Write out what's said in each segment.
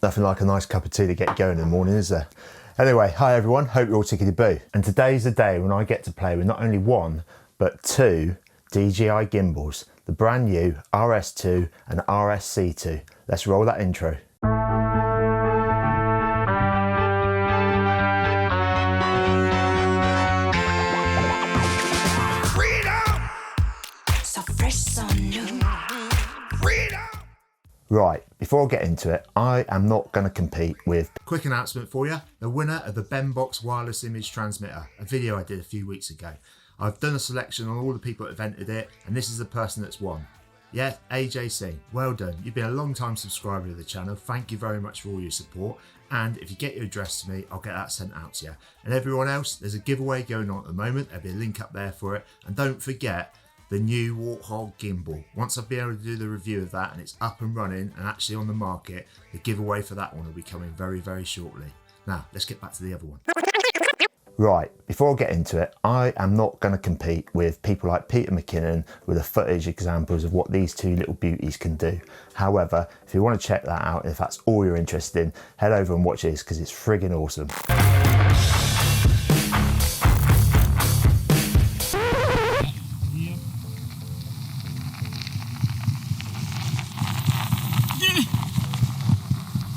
Nothing like a nice cup of tea to get going in the morning, is there? Anyway, hi everyone, hope you're all tickety-boo. And today's the day when I get to play with not only one, but two DJI Gimbals, the brand new RS2 and RSC2. Let's roll that intro. Right, before I get into it, I am not going to compete with... Quick announcement for you, the winner of the Benbox wireless image transmitter, a video I did a few weeks ago. I've done a selection on all the people that have entered it, and this is the person that's won. Yeah, AJC, well done. You've been a long time subscriber to the channel. Thank you very much for all your support. And if you get your address to me, I'll get that sent out to you. And everyone else, there's a giveaway going on at the moment. There'll be a link up there for it. And don't forget, the new Warthog gimbal. Once I've been able to do the review of that and it's up and running and actually on the market, the giveaway for that one will be coming very, very shortly. Now, let's get back to the other one. Right, before I get into it, I am not going to compete with people like Peter McKinnon with the footage examples of what these two little beauties can do. However, if you want to check that out, if that's all you're interested in, head over and watch this because it's friggin' awesome.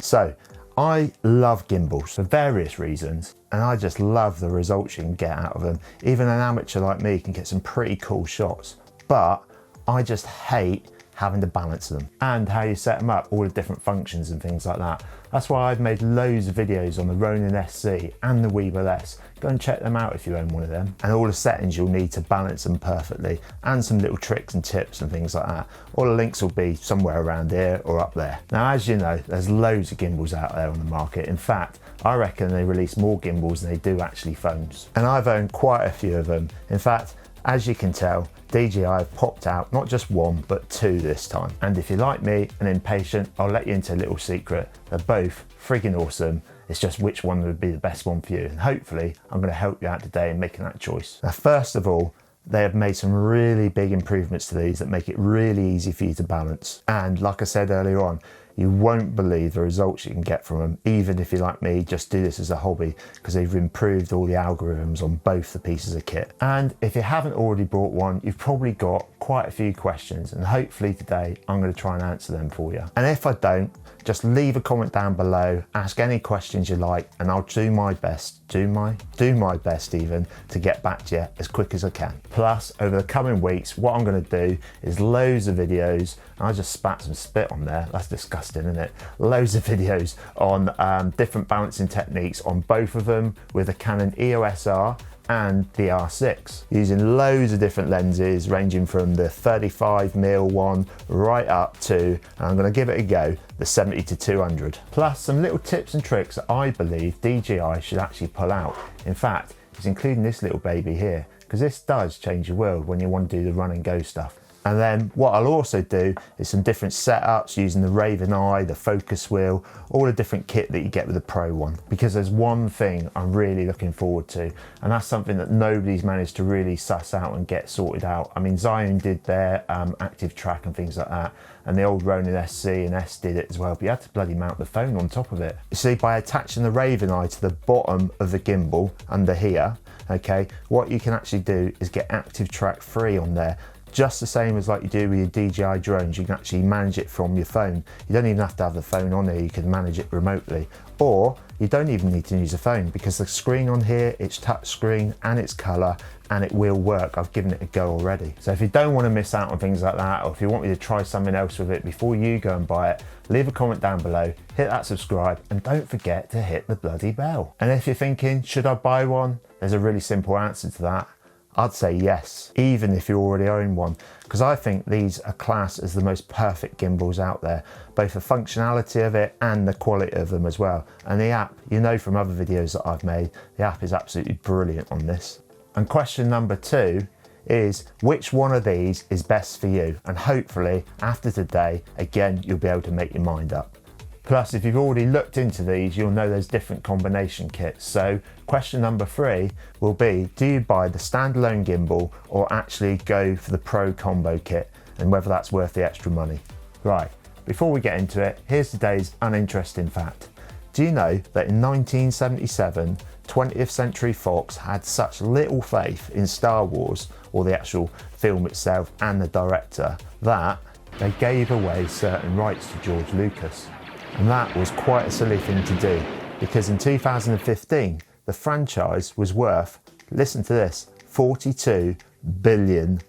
So, I love gimbals for various reasons, and I just love the results you can get out of them. Even an amateur like me can get some pretty cool shots, but I just hate having to balance them and how you set them up, all the different functions and things like that. That's why I've made loads of videos on the Ronin SC and the Weeble S. Go and check them out if you own one of them. And all the settings you'll need to balance them perfectly, and some little tricks and tips and things like that. All the links will be somewhere around here or up there. Now, as you know, there's loads of gimbals out there on the market. In fact, I reckon they release more gimbals than they do actually phones. And I've owned quite a few of them. In fact, as you can tell, DJI have popped out not just one, but two this time. And if you're like me and impatient, I'll let you into a little secret. They're both friggin' awesome. It's just which one would be the best one for you. And hopefully, I'm gonna help you out today in making that choice. Now, first of all, they have made some really big improvements to these that make it really easy for you to balance. And like I said earlier on, you won't believe the results you can get from them, even if you're like me, just do this as a hobby, because they've improved all the algorithms on both the pieces of kit. And if you haven't already bought one, you've probably got quite a few questions, and hopefully today I'm going to try and answer them for you. And if I don't, just leave a comment down below, ask any questions you like, and I'll do my best, do my best even, to get back to you as quick as I can. Plus, over the coming weeks, what I'm going to do is loads of videos. I just spat some spit on there, that's disgusting, isn't it? Loads of videos on different balancing techniques on both of them with the Canon EOS R and the R6, using loads of different lenses ranging from the 35mm one right up to, and I'm going to give it a go, the 70-200. Plus some little tips and tricks that I believe DJI should actually pull out. In fact, it's including this little baby here, because this does change your world when you want to do the run and go stuff. And then what I'll also do is some different setups using the Raven Eye, the focus wheel, all the different kit that you get with the Pro one. Because there's one thing I'm really looking forward to, and that's something that nobody's managed to really suss out and get sorted out. I mean, Zion did their active track and things like that, and the old Ronin SC and S did it as well, but you had to bloody mount the phone on top of it. You see, by attaching the Raven Eye to the bottom of the gimbal under here, okay, what you can actually do is get active track free on there. Just the same as like you do with your DJI drones, you can actually manage it from your phone. You don't even have to have the phone on here, you can manage it remotely. Or you don't even need to use a phone, because the screen on here, it's touch screen and it's colour, and it will work. I've given it a go already. So if you don't want to miss out on things like that, or if you want me to try something else with it before you go and buy it, leave a comment down below, hit that subscribe, and don't forget to hit the bloody bell. And if you're thinking, should I buy one? There's a really simple answer to that. I'd say yes, even if you already own one, because I think these are classed as the most perfect gimbals out there, both the functionality of it and the quality of them as well. And the app, you know from other videos that I've made, the app is absolutely brilliant on this. And question number 2 is, which one of these is best for you? And hopefully after today, again, you'll be able to make your mind up. Plus, if you've already looked into these, you'll know there's different combination kits. So question number 3 will be, do you buy the standalone gimbal or actually go for the Pro combo kit, and whether that's worth the extra money? Right, before we get into it, here's today's uninteresting fact. Do you know that in 1977, 20th Century Fox had such little faith in Star Wars, or the actual film itself and the director, that they gave away certain rights to George Lucas? And that was quite a silly thing to do, because in 2015, the franchise was worth, listen to this, $42 billion.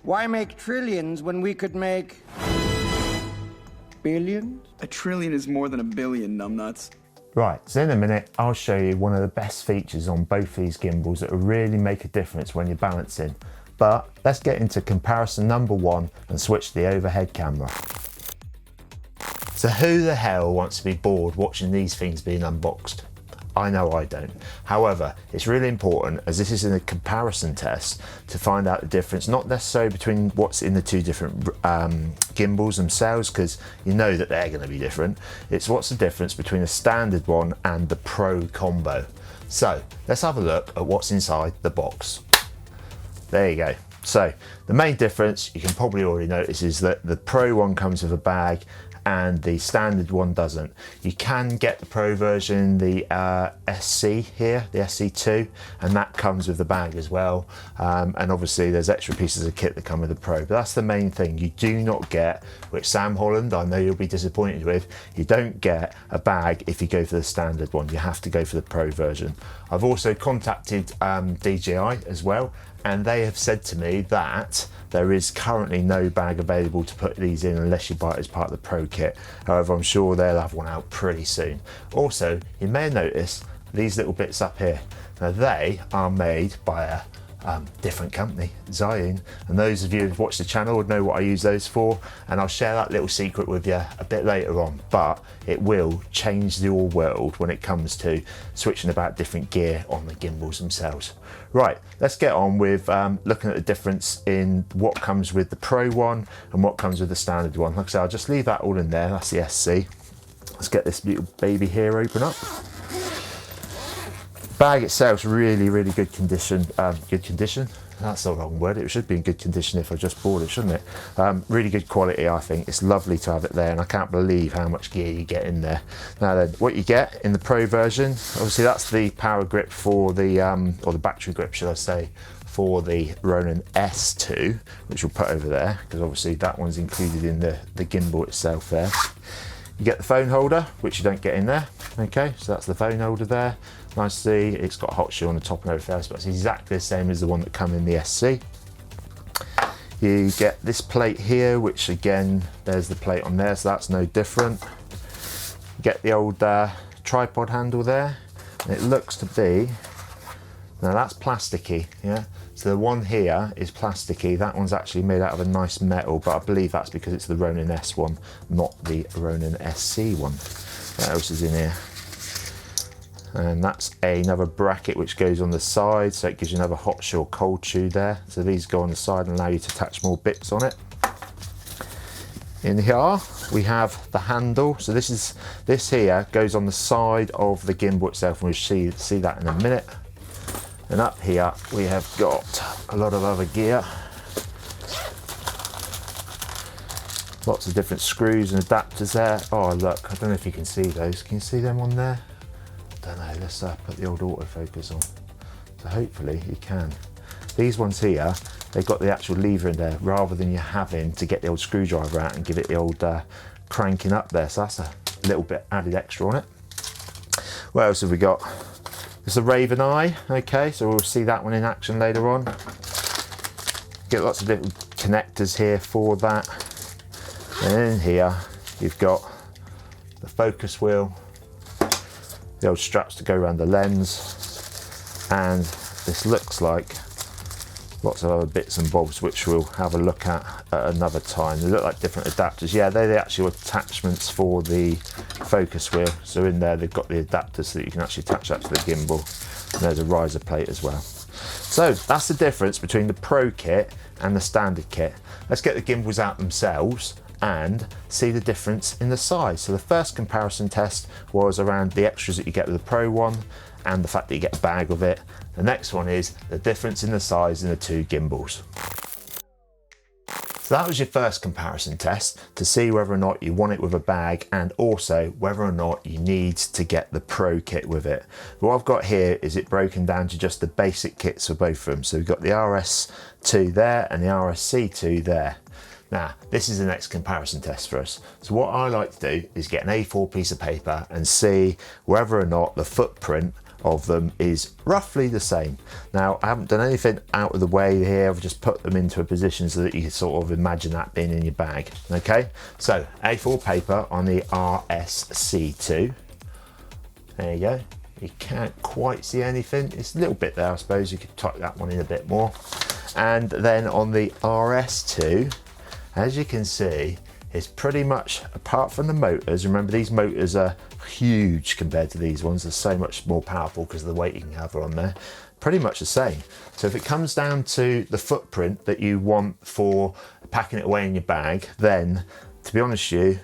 Why make trillions when we could make billions? A trillion is more than a billion, numbnuts. Right, so in a minute, I'll show you one of the best features on both these gimbals that will really make a difference when you're balancing. But let's get into comparison number one and switch to the overhead camera. So who the hell wants to be bored watching these things being unboxed? I know I don't. However, it's really important, as this is in a comparison test, to find out the difference, not necessarily between what's in the two different gimbals themselves, because you know that they're going to be different. It's what's the difference between a standard one and the Pro combo. So let's have a look at what's inside the box. There you go. So the main difference, you can probably already notice, is that the Pro one comes with a bag and the standard one doesn't. You can get the Pro version, the SC here, the SC2, and that comes with the bag as well. And obviously there's extra pieces of kit that come with the Pro, but that's the main thing. You do not get, which Sam Holland, I know you'll be disappointed with, you don't get a bag if you go for the standard one. You have to go for the Pro version. I've also contacted DJI as well, and they have said to me that there is currently no bag available to put these in unless you buy it as part of the Pro kit. However, I'm sure they'll have one out pretty soon. Also, you may have noticed these little bits up here. Now they are made by a different company, Zion, and those of you who've watched the channel would know what I use those for, and I'll share that little secret with you a bit later on. But it will change your world when it comes to switching about different gear on the gimbals themselves. Right, let's get on with looking at the difference in what comes with the Pro one and what comes with the standard one. Like I said, I'll just leave that all in there. That's the SC. Let's get this little baby here open up. Bag itself's really good condition. Good condition, that's the wrong word. It should be in good condition if I just bought it, shouldn't it? Really good quality, I think. It's lovely to have it there, and I can't believe how much gear you get in there. Now then, what you get in the Pro version, obviously that's the power grip for the, or the battery grip should I say, for the Ronin S2, which we'll put over there, because obviously that one's included in the gimbal itself there. You get the phone holder, which you don't get in there. Okay, so that's the phone holder there. Nice to see. It's got a hot shoe on the top and everything else, but it's exactly the same as the one that come in the SC. You get this plate here, which again, there's the plate on there, so that's no different. You get the old tripod handle there, and it looks to be, now that's plasticky, yeah? So the one here is plasticky, that one's actually made out of a nice metal, but I believe that's because it's the Ronin S one, not the Ronin SC one. What else is in here? And that's another bracket which goes on the side, so it gives you another hot shoe or cold shoe there. So these go on the side and allow you to attach more bits on it. In here we have the handle. So this here goes on the side of the gimbal itself, and we'll see that in a minute. And up here we have got a lot of other gear. Lots of different screws and adapters there. Oh look, I don't know if you can see those. Can you see them on there? Don't know, let's put the old autofocus on. So hopefully you can. These ones here, they've got the actual lever in there rather than you having to get the old screwdriver out and give it the old cranking up there. So that's a little bit added extra on it. What else have we got? It's a Raven Eye, okay, so we'll see that one in action later on. Get lots of different connectors here for that. And in here, you've got the focus wheel, the old straps to go around the lens, and this looks like lots of other bits and bobs which we'll have a look at another time. They look like different adapters. Yeah, they're the actual attachments for the focus wheel. So in there they've got the adapters so that you can actually attach that to the gimbal. And there's a riser plate as well. So that's the difference between the Pro kit and the standard kit. Let's get the gimbals out themselves and see the difference in the size. So the first comparison test was around the extras that you get with the Pro one and the fact that you get a bag with it. The next one is the difference in the size in the two gimbals. So So that was your first comparison test to see whether or not you want it with a bag and also whether or not you need to get the Pro kit with it. What I've got here is it broken down to just the basic kits for both of them. So we've got the RS2 there and the RSC2 there. Now, this is the next comparison test for us. So what I like to do is get an A4 piece of paper and see whether or not the footprint of them is roughly the same. Now, I haven't done anything out of the way here. I've just put them into a position so that you can sort of imagine that being in your bag. Okay, so A4 paper on the RSC2. There you go. You can't quite see anything. It's a little bit there, I suppose. You could tuck that one in a bit more. And then on the RS2, as you can see, it's pretty much, apart from the motors, remember these motors are huge compared to these ones. They're so much more powerful because of the weight you can have on there. Pretty much the same. So if it comes down to the footprint that you want for packing it away in your bag, then to be honest with you,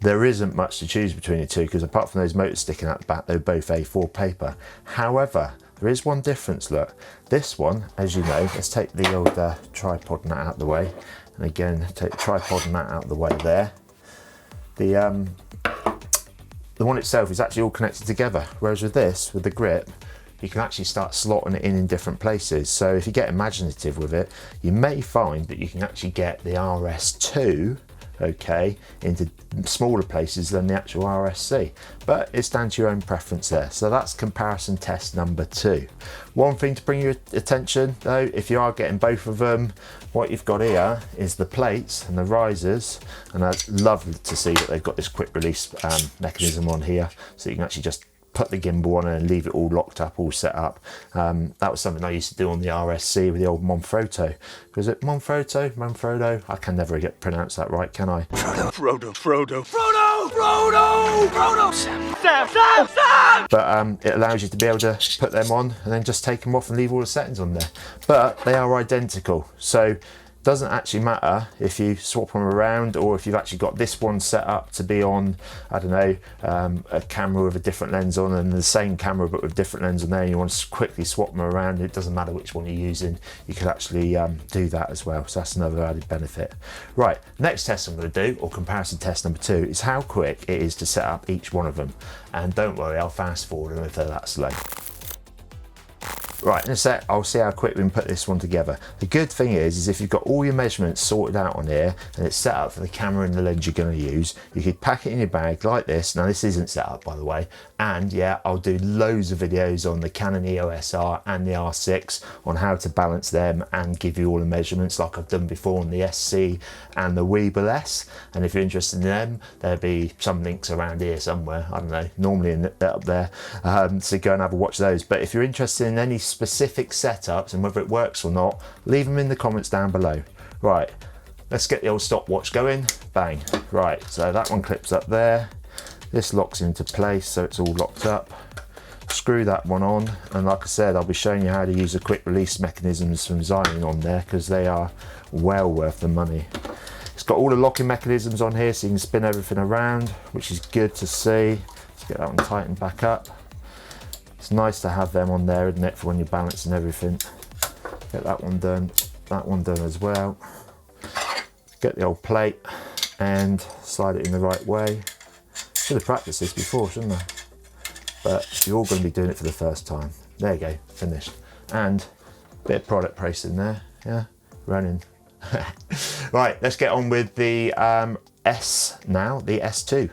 there isn't much to choose between the two because apart from those motors sticking out the back, they're both A4 paper. However, there is one difference, look. This one, as you know, let's take the old tripod mat out of the way. And again, take the tripod mat out of the way there. The one itself is actually all connected together. Whereas with this, with the grip, you can actually start slotting it in different places. So if you get imaginative with it, you may find that you can actually get the RS2, okay, into smaller places than the actual RSC, but it's down to your own preference there. So that's comparison test number 2. One thing to bring your attention though, if you are getting both of them, what you've got here is the plates and the risers, and I love to see that they've got this quick release mechanism on here, so you can actually just put the gimbal on and leave it all locked up, all set up. That was something I used to do on the RSC with the old Monfroto. Was it Monfroto? I can never pronounce that right, can I? Frodo. Sam! But it allows you to be able to put them on and then just take them off and leave all the settings on there. But they are identical. So doesn't actually matter if you swap them around or if you've actually got this one set up to be on, I don't know, a camera with a different lens on and the same camera but with different lens on there, and you want to quickly swap them around. It doesn't matter which one you're using, you could actually do that as well. So that's another added benefit. Right, next test I'm going to do, or comparison test number 2, is how quick it is to set up each one of them. And don't worry, I'll fast forward them if they're that slow. Right, in a sec, I'll see how quick we can put this one together. The good thing is if you've got all your measurements sorted out on here and it's set up for the camera and the lens you're going to use, you could pack it in your bag like this. Now this isn't set up, by the way, and yeah, I'll do loads of videos on the Canon EOS R and the R6 on how to balance them and give you all the measurements like I've done before on the SC and the Weeble S. And if you're interested in them, there'll be some links around here somewhere, I don't know, normally in up there, so go and have a watch those. But if you're interested in any specific setups and whether it works or not, leave them in the comments down below. Right, let's get the old stopwatch going. Bang. Right, so that one clips up there, this locks into place so it's all locked up. Screw that one on, and like I said, I'll be showing you how to use the quick release mechanisms from Zion on there because they are well worth the money. It's got all the locking mechanisms on here so you can spin everything around, which is good to see. Let's get that one tightened back up. It's nice to have them on there, isn't it, for when you're balancing everything. Get that one done as well. Get the old plate and slide it in the right way. Should have practiced this before, shouldn't I? But you're all going to be doing it for the first time. There you go, finished. And a bit of product placement there, yeah, Ronin. Right, let's get on with the S now, the S2.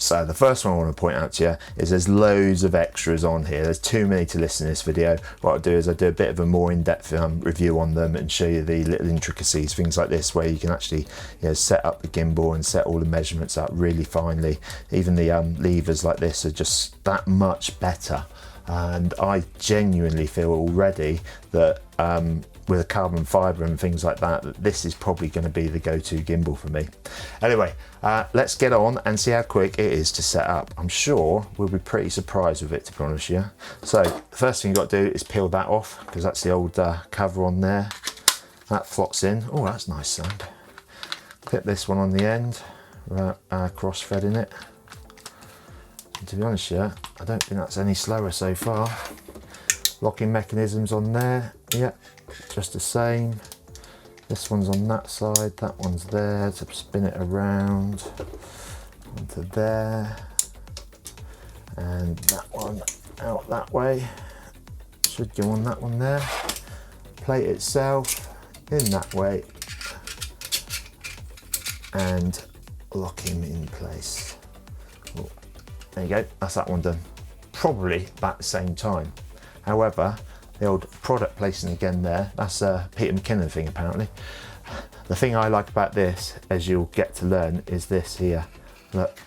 So the first one I want to point out to you is there's loads of extras on here. There's too many to list in this video. What I'll do is I'll do a bit of a more in-depth review on them and show you the little intricacies, things like this, where you can actually, you know, set up the gimbal and set all the measurements up really finely. Even the levers like this are just that much better. And I genuinely feel already that with a carbon fibre and things like that, this is probably going to be the go-to gimbal for me. Anyway, let's get on and see how quick it is to set up. I'm sure we'll be pretty surprised with it, to be honest with you. So the first thing you've got to do is peel that off, because that's the old cover on there. That flots in. Oh, that's nice sound. Clip this one on the end, cross-threading it. And to be honest with you, I don't think that's any slower so far. Locking mechanisms on there, yeah, just the same. This one's on that side, that one's there to spin it around onto there, and that one out that way. Should go on that one there. Plate itself in that way and lock him in place. Oh, there you go, that's that one done. Probably about the same time. However, the old product placing again there, that's a Peter McKinnon thing apparently. The thing I like about this, as you'll get to learn, is this here. Look,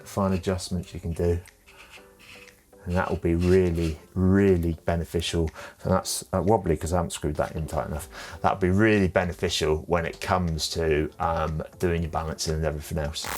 fine adjustments you can do. And that will be really, really beneficial. And that's wobbly because I haven't screwed that in tight enough. That'll be really beneficial when it comes to doing your balancing and everything else.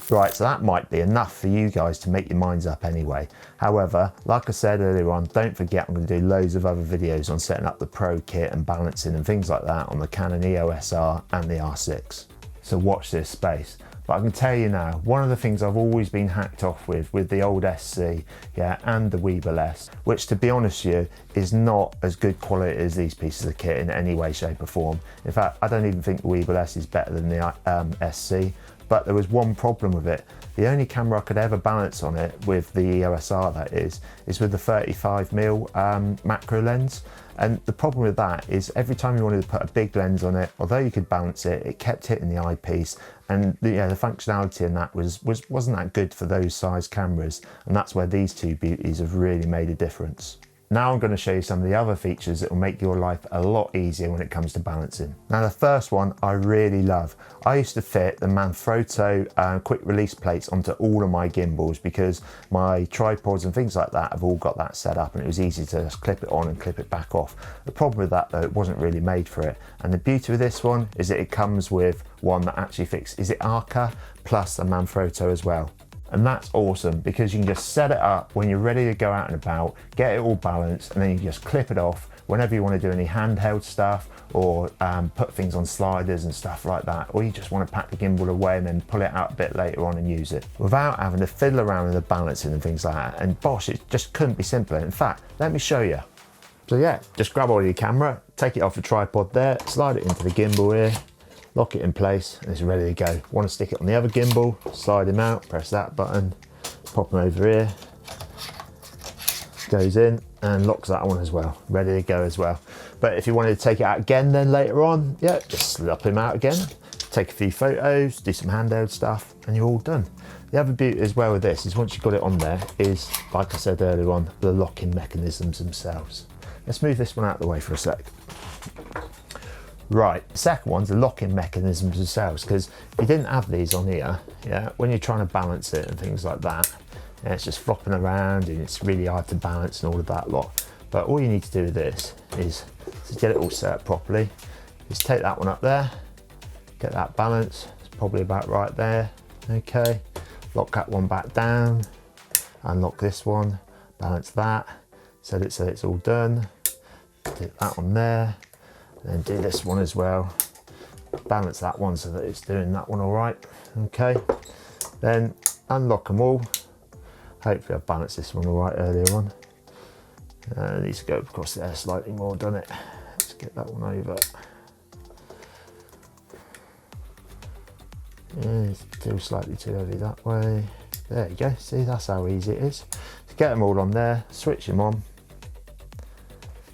Right, so that might be enough for you guys to make your minds up anyway. However, like I said earlier on, don't forget I'm going to do loads of other videos on setting up the Pro kit and balancing and things like that on the Canon EOS R and the R6. So watch this space. But I can tell you now, one of the things I've always been hacked off with the old SC, yeah, and the Weeble S, which to be honest with you, is not as good quality as these pieces of kit in any way, shape or form. In fact, I don't even think the Weeble S is better than the SC, but there was one problem with it. The only camera I could ever balance on it with the EOS R, that is with the 35mm macro lens. And the problem with that is every time you wanted to put a big lens on it, although you could balance it, it kept hitting the eyepiece, and the functionality in that wasn't that good for those size cameras, and that's where these two beauties have really made a difference. Now I'm going to show you some of the other features that will make your life a lot easier when it comes to balancing. Now the first one I really love. I used to fit the Manfrotto quick release plates onto all of my gimbals because my tripods and things like that have all got that set up, and it was easy to just clip it on and clip it back off. The problem with that though, it wasn't really made for it. And the beauty of this one is that it comes with one that actually fits, is it Arca plus a Manfrotto as well. And that's awesome because you can just set it up when you're ready to go out and about, get it all balanced, and then you just clip it off whenever you want to do any handheld stuff or put things on sliders and stuff like that, or you just want to pack the gimbal away and then pull it out a bit later on and use it without having to fiddle around with the balancing and things like that. And gosh, it just couldn't be simpler. In fact, let me show you. So yeah, just grab hold of your camera, take it off the tripod there, slide it into the gimbal here, lock it in place, and it's ready to go. Want to stick it on the other gimbal, slide him out, press that button, pop him over here, goes in and locks that one as well, ready to go as well. But if you wanted to take it out again then later on, yeah, just slap him out again, take a few photos, do some handheld stuff, and you're all done. The other beauty as well with this is once you've got it on there is, like I said earlier on, the locking mechanisms themselves. Let's move this one out of the way for a sec. Right, the second one's the locking mechanisms themselves, because if you didn't have these on here, yeah, when you're trying to balance it and things like that, yeah, it's just flopping around and it's really hard to balance and all of that lot. But all you need to do with this is to get it all set up properly, is take that one up there, get that balance, it's probably about right there, okay, lock that one back down, unlock this one, balance that, set it so it's all done, get that one there, and then do this one as well, balance that one so that it's doing that one all right, okay, then unlock them all. Hopefully I've balanced this one all right earlier on. It needs to go across there slightly more, doesn't it? Let's get that one over. Yeah, it's still slightly too heavy that way. There you go, see, that's how easy it is. To get them all on there, switch them on.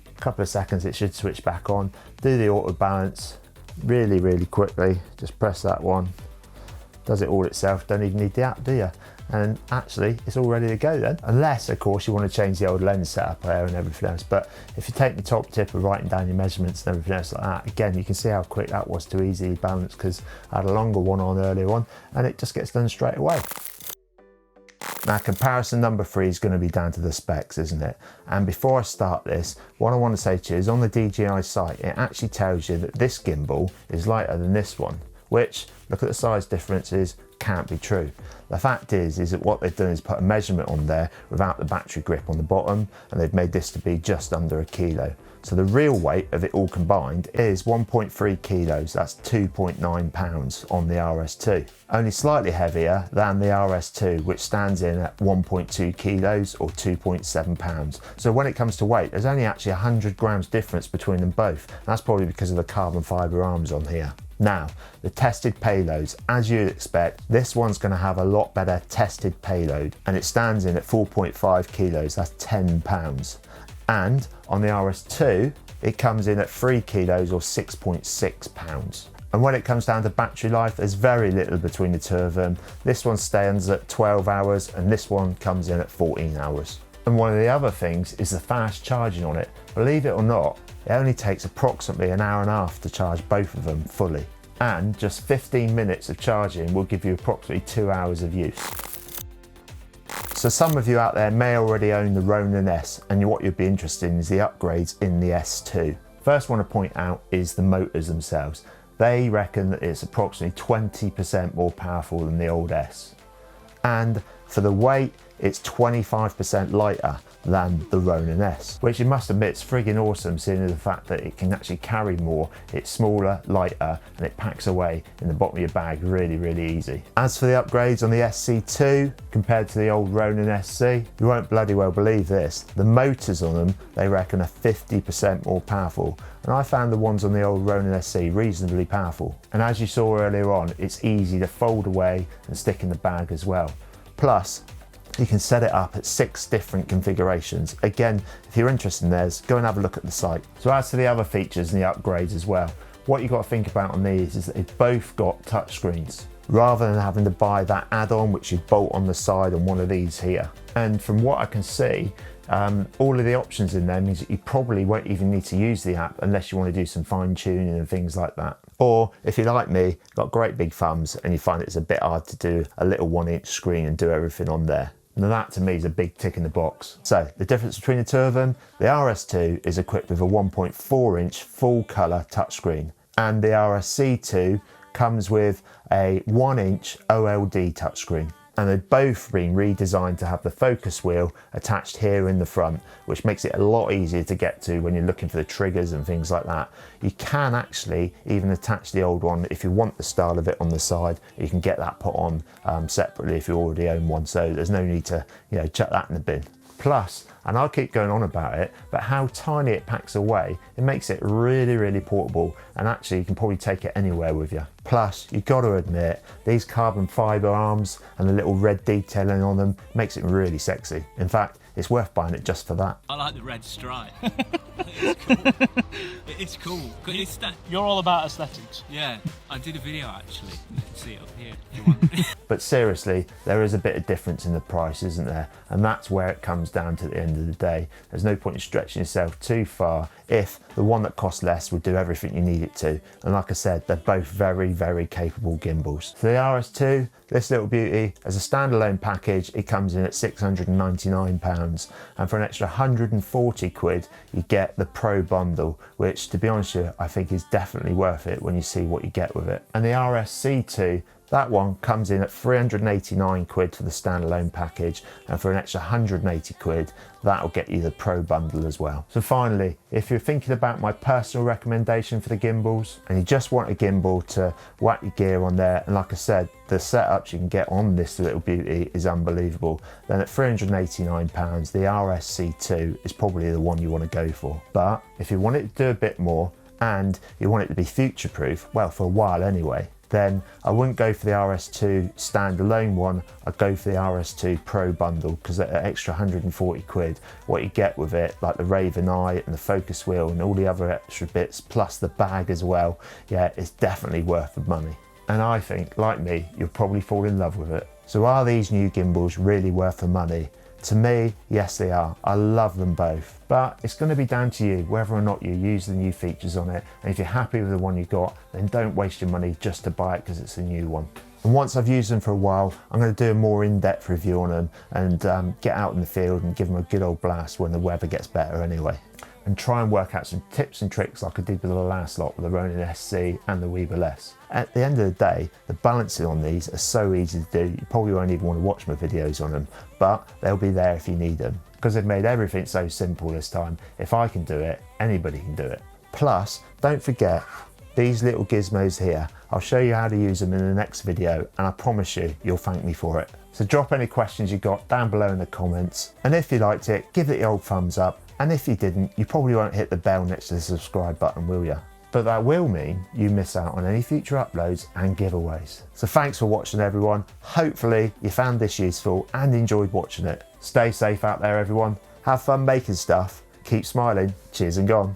A couple of seconds it should switch back on. Do the auto balance really, really quickly. Just press that one. Does it all itself, don't even need the app, do you? And actually it's all ready to go then. Unless of course you want to change the old lens setup there and everything else. But if you take the top tip of writing down your measurements and everything else like that, again, you can see how quick that was to easily balance, because I had a longer one on earlier on and it just gets done straight away. Now comparison number 3 is going to be down to the specs, isn't it? And before I start this, what I want to say to you is on the DJI site, it actually tells you that this gimbal is lighter than this one, which, look at the size differences, can't be true. The fact is that what they've done is put a measurement on there without the battery grip on the bottom, and they've made this to be just under 1 kilo. So the real weight of it all combined is 1.3 kilos, that's 2.9 pounds on the RS2. Only slightly heavier than the RS2, which stands in at 1.2 kilos or 2.7 pounds. So when it comes to weight, there's only actually 100 grams difference between them both. That's probably because of the carbon fibre arms on here. Now, the tested payloads, as you'd expect, this one's going to have a lot better tested payload, and it stands in at 4.5 kilos, that's 10 pounds. And on the RS2, it comes in at 3 kilos or 6.6 pounds. And when it comes down to battery life, there's very little between the two of them. This one stands at 12 hours and this one comes in at 14 hours. And one of the other things is the fast charging on it. Believe it or not, it only takes approximately an hour and a half to charge both of them fully. And just 15 minutes of charging will give you approximately 2 hours of use. So some of you out there may already own the Ronin S, and what you'd be interested in is the upgrades in the S2. First one to point out is the motors themselves. They reckon that it's approximately 20% more powerful than the old S. And for the weight, it's 25% lighter than the Ronin S, which you must admit is friggin' awesome, seeing the fact that it can actually carry more. It's smaller, lighter, and it packs away in the bottom of your bag really, really easy. As for the upgrades on the RSC2 compared to the old Ronin SC, you won't bloody well believe this. The motors on them, they reckon, are 50% more powerful. And I found the ones on the old Ronin SC reasonably powerful. And as you saw earlier on, it's easy to fold away and stick in the bag as well. Plus, you can set it up at 6 different configurations. Again, if you're interested in theirs, go and have a look at the site. So as to the other features and the upgrades as well, what you've got to think about on these is that they've both got touchscreens, rather than having to buy that add-on which you bolt on the side on one of these here. And from what I can see, all of the options in there means that you probably won't even need to use the app unless you want to do some fine tuning and things like that. Or if you're like me, got great big thumbs and you find it's a bit hard to do a little 1-inch screen and do everything on there. Now that to me is a big tick in the box. So the difference between the two of them, the RS2 is equipped with a 1.4-inch full colour touchscreen, and the RSC2 comes with a 1-inch OLED touchscreen. And they've both been redesigned to have the focus wheel attached here in the front, which makes it a lot easier to get to when you're looking for the triggers and things like that. You can actually even attach the old one if you want the style of it on the side. You can get that put on separately if you already own one, so there's no need to, chuck that in the bin. Plus, and I'll keep going on about it, but how tiny it packs away, it makes it really, really portable, and actually you can probably take it anywhere with you. Plus, you've got to admit, these carbon fibre arms and the little red detailing on them makes it really sexy. In fact, it's worth buying it just for that. I like the red stripe. It's cool. It's cool. It's that. You're all about aesthetics. Yeah, I did a video actually. You can see it up here if you want. But seriously, there is a bit of difference in the price, isn't there? And that's where it comes down to the end of the day. There's no point in stretching yourself too far if the one that costs less would do everything you need it to. And like I said, they're both very, very capable gimbals. For the RS2, this little beauty, as a standalone package, it comes in at £699. And for an extra 140 quid, you get the Pro bundle, which to be honest with you, I think is definitely worth it when you see what you get with it. And the RSC2, that one comes in at 389 quid for the standalone package, and for an extra 180 quid, that'll get you the Pro bundle as well. So finally, if you're thinking about my personal recommendation for the gimbals, and you just want a gimbal to whack your gear on there, and like I said, the setups you can get on this little beauty is unbelievable, then at £389, the RSC2 is probably the one you want to go for. But if you want it to do a bit more, and you want it to be future-proof, well, for a while anyway, then I wouldn't go for the RS2 standalone one, I'd go for the RS2 Pro bundle, because at an extra 140 quid, what you get with it, like the Raven Eye and the focus wheel and all the other extra bits, plus the bag as well, yeah, it's definitely worth the money. And I think, like me, you'll probably fall in love with it. So are these new gimbals really worth the money? To me, yes they are. I love them both. But it's going to be down to you whether or not you use the new features on it. And if you're happy with the one you got, then don't waste your money just to buy it because it's a new one. And once I've used them for a while, I'm going to do a more in-depth review on them and get out in the field and give them a good old blast when the weather gets better anyway. And try and work out some tips and tricks like I did with the last lot with the Ronin SC and the Weeble S. At the end of the day, the balancing on these are so easy to do, you probably won't even want to watch my videos on them, but they'll be there if you need them. because they've made everything so simple this time. If I can do it, anybody can do it. Plus, don't forget these little gizmos here. I'll show you how to use them in the next video, and I promise you, you'll thank me for it. So drop any questions you got down below in the comments, and if you liked it, give it the old thumbs up, and if you didn't, you probably won't hit the bell next to the subscribe button, will you? But that will mean you miss out on any future uploads and giveaways. So thanks for watching, everyone. Hopefully you found this useful and enjoyed watching it. Stay safe out there, everyone. Have fun making stuff. Keep smiling. Cheers and gone.